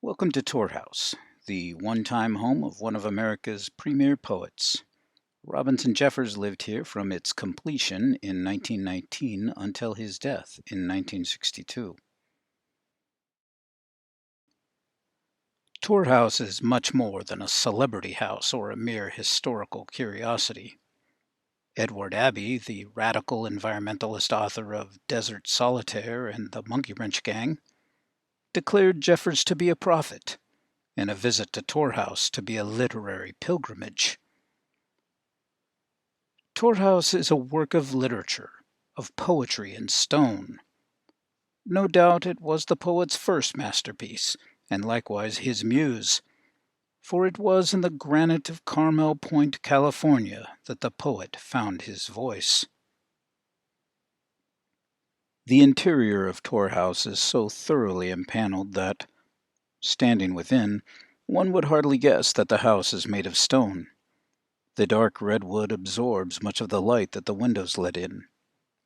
Welcome to Tor House, the one-time home of one of America's premier poets. Robinson Jeffers lived here from its completion in 1919 until his death in 1962. Tor House is much more than a celebrity house or a mere historical curiosity. Edward Abbey, the radical environmentalist author of Desert Solitaire and the Monkey Wrench Gang, declared Jeffers to be a prophet, and a visit to Tor House to be a literary pilgrimage. Tor House is a work of literature, of poetry in stone. No doubt it was the poet's first masterpiece, and likewise his muse, for it was in the granite of Carmel Point, California, that the poet found his voice. The interior of Tor House is so thoroughly empaneled that, standing within, one would hardly guess that the house is made of stone. The dark redwood absorbs much of the light that the windows let in.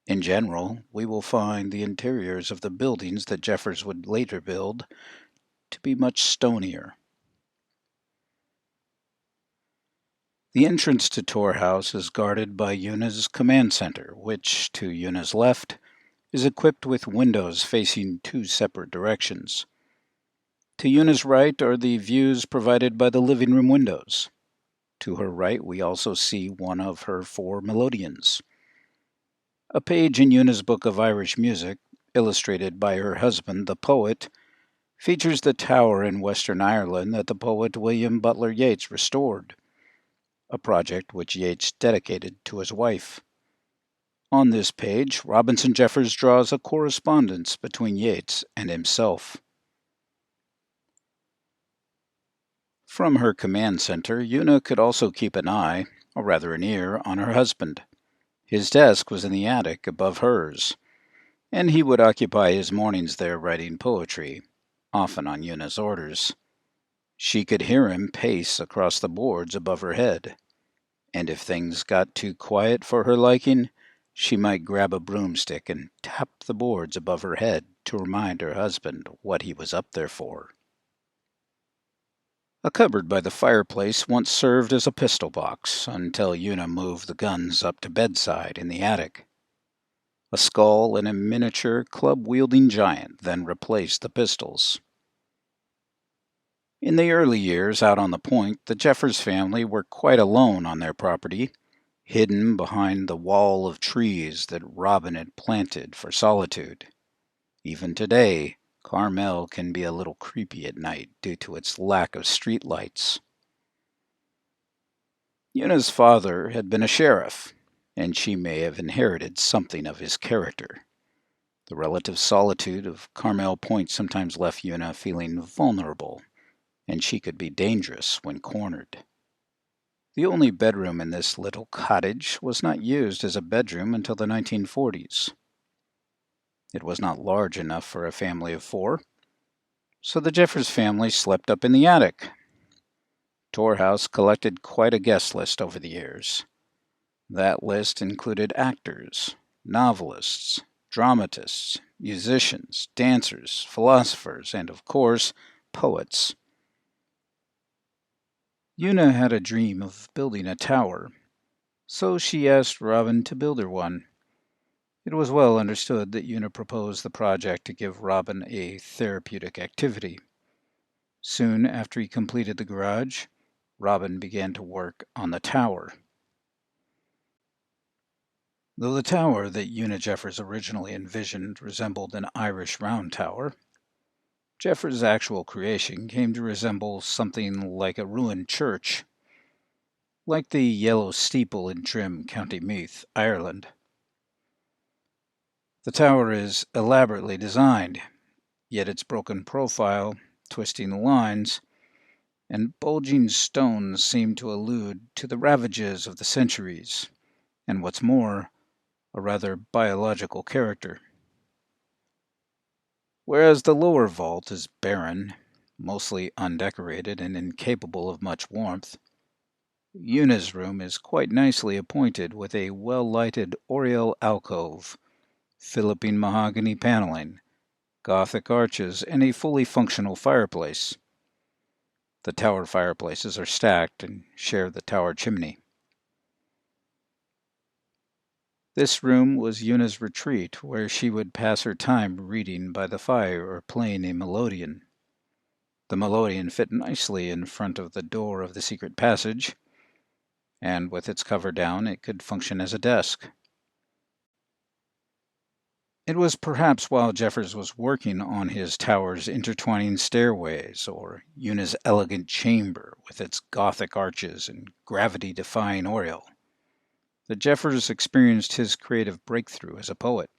In general, we will find the interiors of the buildings that Jeffers would later build to be much stonier. The entrance to Tor House is guarded by Una's command center, which, to Una's left, is equipped with windows facing two separate directions. To Una's right are the views provided by the living room windows. To her right we also see one of her four melodeons. A page in Una's book of Irish music, illustrated by her husband, the poet, features the tower in Western Ireland that the poet William Butler Yeats restored, a project which Yeats dedicated to his wife. On this page, Robinson Jeffers draws a correspondence between Yeats and himself. From her command center, Una could also keep an eye, or rather an ear, on her husband. His desk was in the attic above hers, and he would occupy his mornings there writing poetry, often on Una's orders. She could hear him pace across the boards above her head, and if things got too quiet for her liking, she might grab a broomstick and tap the boards above her head to remind her husband what he was up there for. A cupboard by the fireplace once served as a pistol box until Una moved the guns up to bedside in the attic. A skull and a miniature club-wielding giant then replaced the pistols. In the early years out on the point, the Jeffers family were quite alone on their property, hidden behind the wall of trees that Robin had planted for solitude. Even today, Carmel can be a little creepy at night due to its lack of street lights. Una's father had been a sheriff, and she may have inherited something of his character. The relative solitude of Carmel Point sometimes left Una feeling vulnerable, and she could be dangerous when cornered. The only bedroom in this little cottage was not used as a bedroom until the 1940s. It was not large enough for a family of four, so the Jeffers family slept up in the attic. Tor House collected quite a guest list over the years. That list included actors, novelists, dramatists, musicians, dancers, philosophers, and, of course, poets. Una had a dream of building a tower, so she asked Robin to build her one. It was well understood that Una proposed the project to give Robin a therapeutic activity. Soon after he completed the garage, Robin began to work on the tower. Though the tower that Una Jeffers originally envisioned resembled an Irish round tower, Jeffers' actual creation came to resemble something like a ruined church, like the yellow steeple in Trim, County Meath, Ireland. The tower is elaborately designed, yet its broken profile, twisting lines, and bulging stones seem to allude to the ravages of the centuries, and what's more, a rather biological character. Whereas the lower vault is barren, mostly undecorated and incapable of much warmth, Una's room is quite nicely appointed with a well-lighted oriel alcove, Philippine mahogany paneling, Gothic arches, and a fully functional fireplace. The tower fireplaces are stacked and share the tower chimney. This room was Una's retreat, where she would pass her time reading by the fire or playing a melodeon. The melodeon fit nicely in front of the door of the secret passage, and with its cover down, it could function as a desk. It was perhaps while Jeffers was working on his tower's intertwining stairways, or Una's elegant chamber with its Gothic arches and gravity-defying oriel, that Jeffers experienced his creative breakthrough as a poet.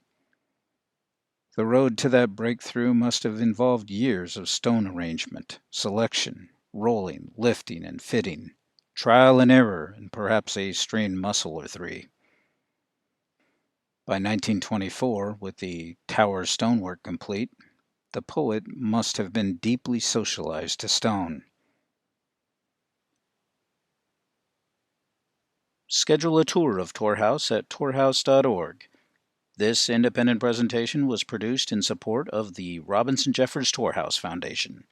The road to that breakthrough must have involved years of stone arrangement, selection, rolling, lifting, and fitting, trial and error, and perhaps a strained muscle or three. By 1924, with the tower stonework complete, the poet must have been deeply socialized to stone. Schedule a tour of Tor House at torhouse.org. This independent presentation was produced in support of the Robinson Jeffers Tor House Foundation.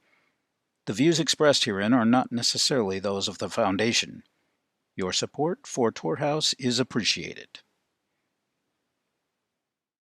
The views expressed herein are not necessarily those of the Foundation. Your support for Tor House is appreciated.